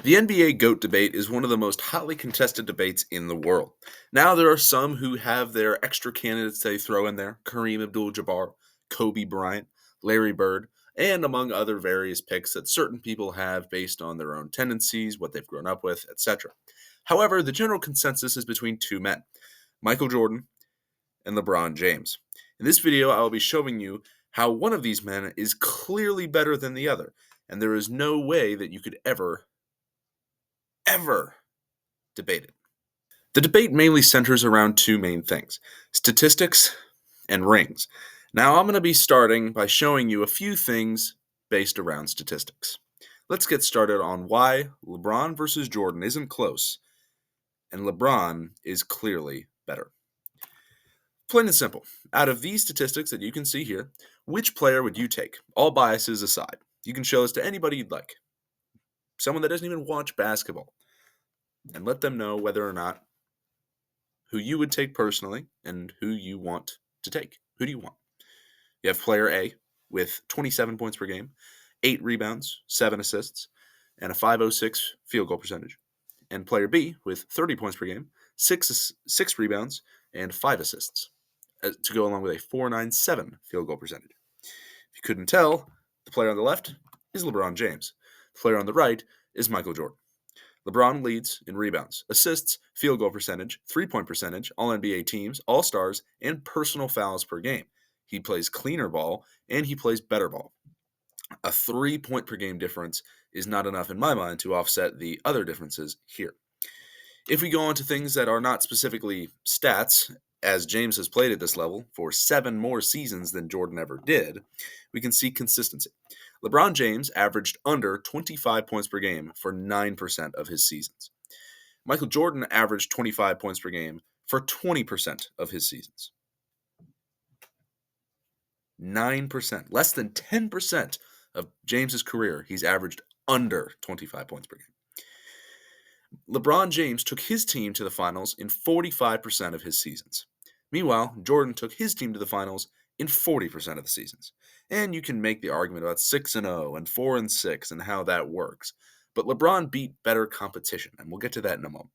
The NBA GOAT debate is one of the most hotly contested debates in the world. Now, there are some who have their extra candidates they throw in there: Kareem Abdul Jabbar, Kobe Bryant, Larry Bird, and among other various picks that certain people have based on their own tendencies, what they've grown up with, etc. However, the general consensus is between two men: Michael Jordan and LeBron James. In this video, I will be showing you how one of these men is clearly better than the other, and there is no way that you could ever debate it. The debate mainly centers around two main things: statistics and rings. Now, I'm going to be starting by showing you a few things based around statistics. Let's get started on why LeBron versus Jordan isn't close, and LeBron is clearly better. Plain and simple, out of these statistics that you can see here, which player would you take? All biases aside. You can show this to anybody you'd like. Someone that doesn't even watch basketball. And let them know whether or not who you would take personally and who you want to take. Who do you want? You have player A with 27 points per game, 8 rebounds, 7 assists, and a .506 field goal percentage. And player B with 30 points per game, 6 rebounds, and 5 assists, to go along with a .497 field goal percentage. If you couldn't tell, the player on the left is LeBron James. The player on the right is Michael Jordan. LeBron leads in rebounds, assists, field goal percentage, three-point percentage, All-NBA teams, All-Stars, and personal fouls per game. He plays cleaner ball, and he plays better ball. A 3-point per game difference is not enough in my mind to offset the other differences here. If we go on to things that are not specifically stats, as James has played at this level for 7 more seasons than Jordan ever did, we can see consistency. LeBron James averaged under 25 points per game for 9% of his seasons. Michael Jordan averaged 25 points per game for 20% of his seasons. 9%, less than 10% of James's career, he's averaged under 25 points per game. LeBron James took his team to the finals in 45% of his seasons. Meanwhile, Jordan took his team to the finals in 40% of the seasons. And you can make the argument about 6-0 and 4-6 and how that works. But LeBron beat better competition, and we'll get to that in a moment.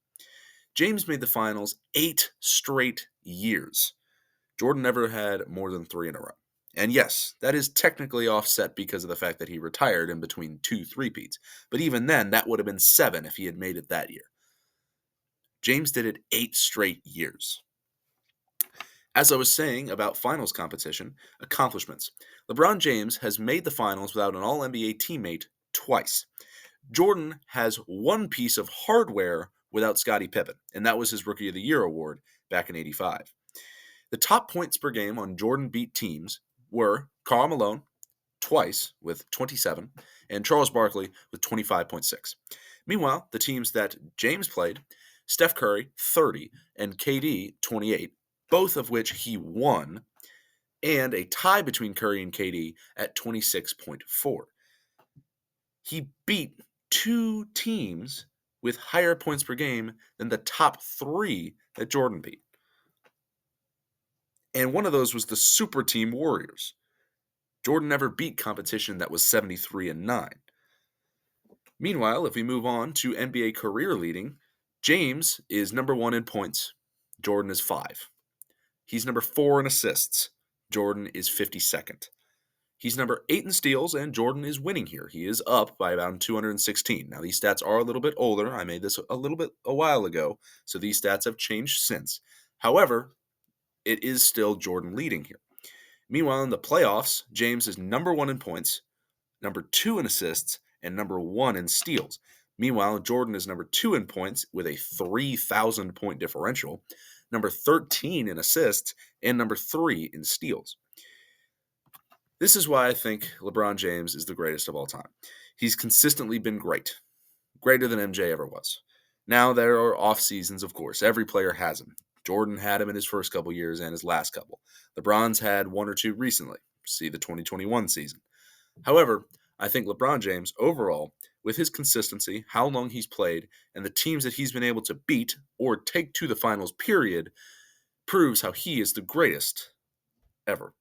James made the finals 8 straight years. Jordan never had more than 3 in a row. And yes, that is technically offset because of the fact that he retired in between 2 three-peats. But even then, that would have been 7 if he had made it that year. James did it 8 straight years. As I was saying about finals competition, accomplishments. LeBron James has made the finals without an All-NBA teammate twice. Jordan has one piece of hardware without Scottie Pippen, and that was his Rookie of the Year award back in '85. The top points per game on Jordan-beat teams were Karl Malone, twice with 27, and Charles Barkley with 25.6. Meanwhile, the teams that James played, Steph Curry, 30, and KD, 28, both of which he won, and a tie between Curry and KD at 26.4. He beat 2 teams with higher points per game than the top 3 that Jordan beat. And one of those was the super team Warriors. Jordan never beat competition that was 73-9. Meanwhile, if we move on to NBA career leading, James is number 1 in points. Jordan is 5. He's number 4 in assists. Jordan is 52nd. He's number 8 in steals, and Jordan is winning here. He is up by about 216. Now, these stats are a little bit older. I made this a while ago, so these stats have changed since. However, it is still Jordan leading here. Meanwhile, in the playoffs, James is number 1 in points, number 2 in assists, and number 1 in steals. Meanwhile, Jordan is number 2 in points with a 3,000-point differential, number 13 in assists, and number 3 in steals. This is why I think LeBron James is the greatest of all time. He's consistently been great, greater than MJ ever was. Now, there are off seasons, of course. Every player has them. Jordan had him in his first couple years and his last couple. LeBron's had 1 or 2 recently. See the 2021 season. However, I think LeBron James, overall, with his consistency, how long he's played, and the teams that he's been able to beat or take to the finals, period, proves how he is the greatest ever.